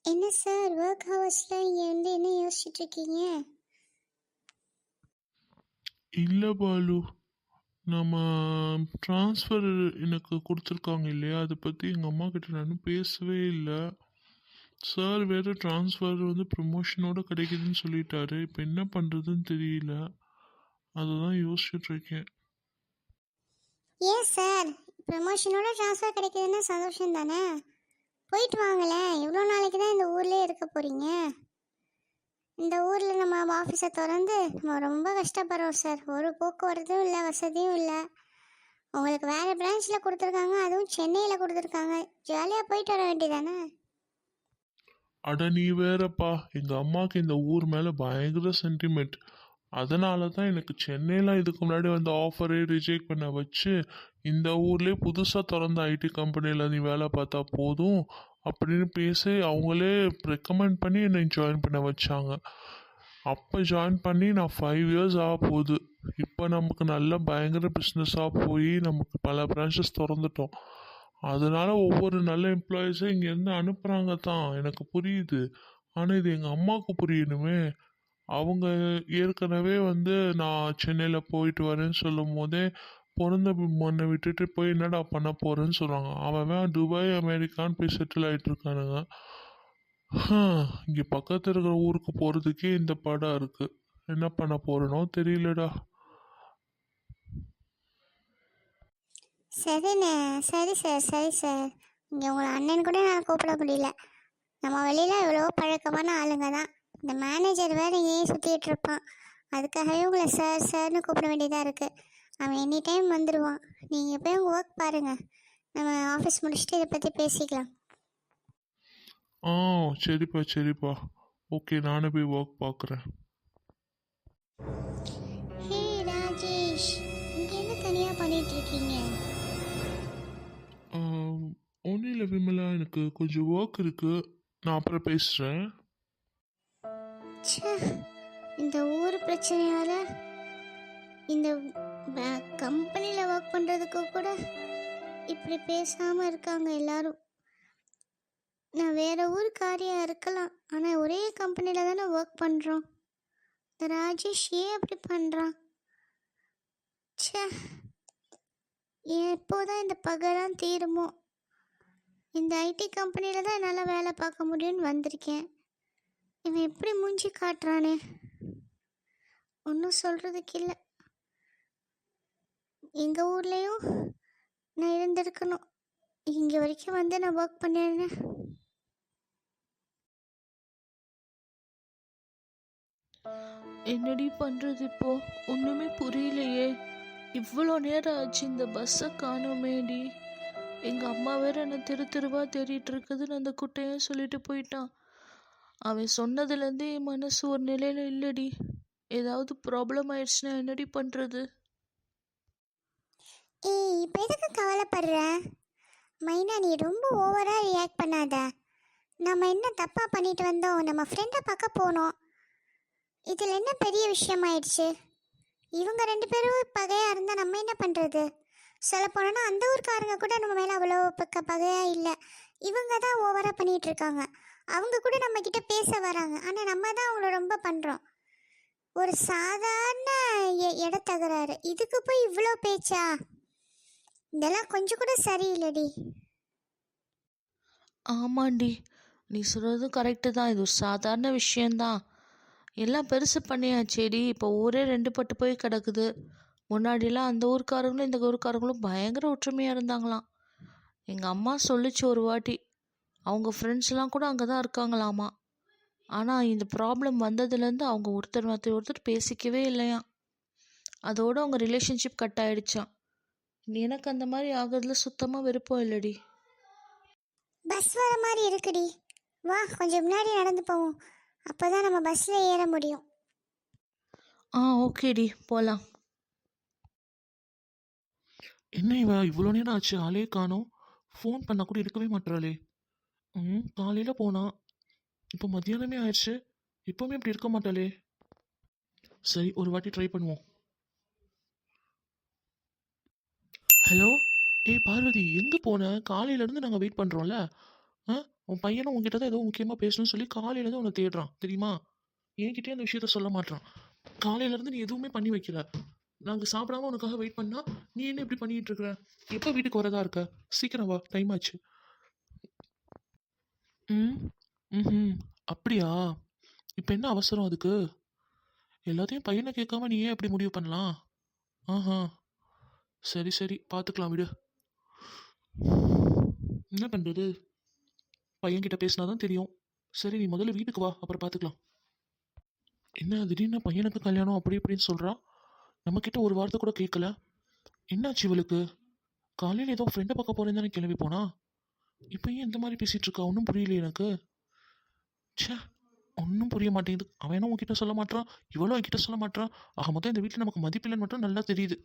என்ன sir work ஹவர்ஸில் இங்கே வந்து என்ன யோசிச்சுட்டு இருக்கீங்க? இல்லை பாலு, நம்ம ட்ரான்ஸ்ஃபர் எனக்கு கொடுத்துருக்காங்க இல்லையா, அதை பற்றி எங்கள் அம்மா கிட்ட நான் பேசவே இல்லை. சார் வேறு ட்ரான்ஸ்ஃபர் வந்து ப்ரமோஷனோட கிடைக்குதுன்னு சொல்லிட்டாரு. இப்போ என்ன பண்ணுறதுன்னு தெரியல. அதை தான் யோசிச்சுட்டு இருக்கேன். ஏன் சார், ப்ரமோஷனோட ட்ரான்ஸ்ஃபர் கிடைக்குதுன்னா சந்தோஷம் தானே? போயிட்டு வாங்களேன். எவ்வளோ நாளைக்கு தான் இந்த ஊர்லேயே இருக்க போகிறீங்க? இந்த ஊரில் நம்ம ஆஃபீஸை திறந்து நம்ம ரொம்ப கஷ்டப்படுறோம் சார். ஒரு போக்குவரத்தும் இல்லை, வசதியும் இல்லை. உங்களுக்கு வேறு பிரான்ச்சில் கொடுத்துருக்காங்க, அதுவும் சென்னையில் கொடுத்துருக்காங்க. ஜாலியாக போயிட்டு வர வேண்டியதானே? அட நீ வேறப்பா, எங்கள் அம்மாவுக்கு இந்த ஊர் மேலே பயங்கர சென்டிமெண்ட். அதனால தான் எனக்கு சென்னையில் இதுக்கு முன்னாடி வந்து ஆஃபரே ரிஜெக்ட் பண்ண வச்சு, இந்த ஊர்லேயே புதுசாக திறந்த ஐடி கம்பெனியில் நீ வேலை பார்த்தா போதும் அப்படின்னு பேசி அவங்களே ரெக்கமெண்ட் பண்ணி என்னை ஜாயின் பண்ண வச்சாங்க. அப்போ ஜாயின் பண்ணி நான் 5 இயர்ஸ் ஆக போகுது. இப்போ நமக்கு நல்ல பயங்கர பிஸ்னஸாக போய் நமக்கு பல பிரான்ச்சஸ் திறந்துட்டோம். அதனால ஒவ்வொரு நல்ல எம்ப்ளாயீஸும் இங்கேருந்து அனுப்புகிறாங்க தான், எனக்கு புரியுது. ஆனால் இது எங்கள் அம்மாவுக்கு புரியணுமே. அவங்க ஏற்கனவே வந்து நான் சென்னையில் போயிட்டு வரேன்னு சொல்லும் போதே பிறந்த மண்ணை விட்டுட்டு போய் என்னடா பண்ண போகிறேன்னு சொல்கிறாங்க. அவன் துபாய் அமெரிக்கான்னு போய் செட்டில் ஆகிட்டு இருக்கானுங்க. இங்கே பக்கத்தில் இருக்கிற ஊருக்கு போகிறதுக்கே இந்த படம் இருக்குது. என்ன பண்ண போகிறனோ தெரியலடா. சரிண்ணே, சரி சார், சரி சார். இங்கே உங்களை அண்ணன் கூட நான் கூப்பிட முடியல. நம்ம வெளியில் எவ்வளோ பழக்கமான ஆளுங்க தான். இந்த மேனேஜர் வேறு இங்கேயே சுற்றிட்டு இருப்பான். அதுக்காகவே உங்களை சார் சார்னு கூப்பிட வேண்டியதாக இருக்குது. அவன் எனி டைம் வந்துடுவான். நீங்கள் போய் உங்கள் ஒர்க் பாருங்கள். நம்ம ஆஃபீஸ் முடிச்சுட்டு இதை பற்றி பேசிக்கலாம். ஆ சரிப்பா சரிப்பா, ஓகே, நானே போய் ஒர்க் பார்க்குறேன். ஹே ராஜேஷ், இங்கே என்ன தனியாக பண்ணிட்டு இருக்கீங்க? ஒன்றும் இல்லை விமலா, எனக்கு கொஞ்சம் ஒர்க் இருக்குது, நான் அப்புறம் பேசுகிறேன். இந்த ஊர் பிரச்சனையால் இந்த கம்பெனியில் ஒர்க் பண்ணுறதுக்கு கூட இப்படி பேசாமல் இருக்காங்க எல்லாரும். நான் வேறு ஊருக்காரியாக இருக்கலாம், ஆனால் ஒரே கம்பெனியில் தானே ஒர்க் பண்ணுறோம். இந்த ராஜேஷ் ஏன் அப்படி பண்ணுறான்? ச்சே, எப்போதான் இந்த பகலாம் தீருமோ? இந்த ஐடி கம்பெனியில் தான் என்னால் வேலை பார்க்க முடியும்னு வந்திருக்கேன். இவன் எப்படி மூஞ்சி காட்டுறானே, ஒன்றும் சொல்கிறதுக்கு இல்லை. எங்கள் ஊர்லேயும் நான் இருந்திருக்கணும். இங்கே வரைக்கும் வந்து நான் ஒர்க் பண்ணேன்னு. என்னடி பண்ணுறது இப்போ? ஒன்றுமே புரியலையே. இவ்வளோ நேரம் ஆச்சு, இந்த பஸ்ஸை காணோமேடி. எங்கள் அம்மா வேற என்னை தெருவா தேடிட்டு இருக்குதுன்னு அந்த குட்டையும் சொல்லிட்டு போயிட்டான். அவன் சொன்னதுலேருந்தே என் மனசு ஒரு நிலையில் இல்லடி. ஏதாவது ப்ராப்ளம் ஆயிடுச்சுன்னா என்னடி பண்ணுறது? ஏய், இப்போ எதுக்கு கவலைப்படுற? மைனா, நீ ரொம்ப ஓவராக ரியாக்ட் பண்ணாத. நம்ம என்ன தப்பாக பண்ணிட்டு வந்தோம்? நம்ம ஃப்ரெண்டை பார்க்க போனோம். இதில் என்ன பெரிய விஷயமாயிடுச்சு? இவங்க 2 பேரும் பகையாக இருந்தால் நம்ம என்ன பண்ணுறது? சொல்ல போனோன்னா அந்த ஊருக்காரங்க கூட நம்ம மேலே அவ்வளோ பகையாக இல்லை. இவங்க தான் ஓவராக பண்ணிகிட்டு இருக்காங்க. அவங்க கூட நம்மக்கிட்ட பேச வராங்க, ஆனால் நம்ம தான் அவங்கள ரொம்ப பண்ணுறோம். ஒரு சாதாரண இடத்தகராறு, இதுக்கு போய் இவ்வளோ பேச்சா? இதெல்லாம் கொஞ்சம் கூட சரியில்லைடி. ஆமாண்டி, நீ சொல்கிறது கரெக்டு தான். இது ஒரு சாதாரண விஷயந்தான். எல்லாம் பெருசு பண்ணியாச்சேடி. இப்போ ஊரே 2 பட்டு போய் கிடக்குது. முன்னாடிலாம் அந்த ஊருக்காரங்களும் இந்த ஊருக்காரங்களும் பயங்கர ஒற்றுமையாக இருந்தாங்களாம். எங்கள் அம்மா சொல்லிச்சு ஒரு வாட்டி, அவங்க ஃப்ரெண்ட்ஸ்லாம் கூட அங்கே தான் இருக்காங்களாமா. ஆனால் இந்த ப்ராப்ளம் வந்ததுலேருந்து அவங்க ஒருத்தர் பேசிக்கவே இல்லையாம். அதோடு அவங்க ரிலேஷன்ஷிப் கட் ஆகிடுச்சான். எனக்கு அந்த மாதிரி ஆகிறதுல சுத்தமாக விருப்பம் இல்லடி. பஸ் வர மாதிரி இருக்குடி, வா கொஞ்சம் முன்னாடி நடந்து போவோம். அப்போ தான் நம்ம பஸ்ஸில் ஏற முடியும். ஓகேடி, போகலாம். என்ன இவ இவ்வளோ நேரம் ஆச்சு, ஆளே காணோம். ஃபோன் பண்ணால் கூட எடுக்கவே மாட்டுறாளே. காலையில் போனா, இப்போ மத்தியானமே ஆயிடுச்சு, இப்போவுமே இப்படி இருக்க மாட்டாளே. சரி, ஒரு வாட்டி ட்ரை பண்ணுவோம். ஹலோ, பார்வதி, எங்கே போன? காலையிலேருந்து நாங்கள் வெயிட் பண்ணுறோம்ல. உன் பையனும் உன்கிட்ட தான் ஏதோ முக்கியமாக பேசணும்னு சொல்லி காலையிலேருந்து உன்னை தேடுறான் தெரியுமா? என்கிட்டயே அந்த விஷயத்த சொல்ல மாட்றான். காலையிலேருந்து நீ எதுவுமே பண்ணி வைக்கல. நாங்கள் சாப்பிடாம உனக்காக வெயிட் பண்ணா நீ என்ன இப்படி பண்ணிட்டு இருக்கிற? எப்போ வீட்டுக்கு வரதா இருக்க? சீக்கிரம் வா, டைம் ஆச்சு. ம் ம் அப்படியா? இப்போ என்ன அவசரம் அதுக்கு? எல்லாத்தையும் பையனை கேட்காம நீ ஏன் எப்படி முடிவு பண்ணலாம்? ஆஹா, சரி சரி, பார்த்துக்கலாம் விடு. என்ன பண்ணுறது? பையன்கிட்ட பேசினா தான் தெரியும். சரி, நீ முதல்ல வீட்டுக்கு வா, அப்புறம் பார்த்துக்கலாம். என்ன திடீர்னு பையனுக்கு கல்யாணம் அப்படி இப்படின்னு சொல்கிறா? நம்மக்கிட்ட ஒரு வார்த்தை கூட கேட்கல. என்னாச்சு இவளுக்கு? காலையில் ஏதோ ஃப்ரெண்டை பார்க்க போறேன்னு தானே கிளம்பி போனா. இப்போ ஏன் இந்த மாதிரி பேசிகிட்டு இருக்கா? ஒன்றும் புரியலையே எனக்கு. ச்சே, ஒன்றும் புரிய மாட்டேங்குது. அவனும் உன்கிட்ட சொல்ல மாட்டான், இவளும் என்கிட்ட சொல்ல மாட்டான். ஆக மொத்தம் இந்த வீட்டில் நமக்கு மதிப்பில்லைன்னு மட்டும் நல்லா தெரியுது.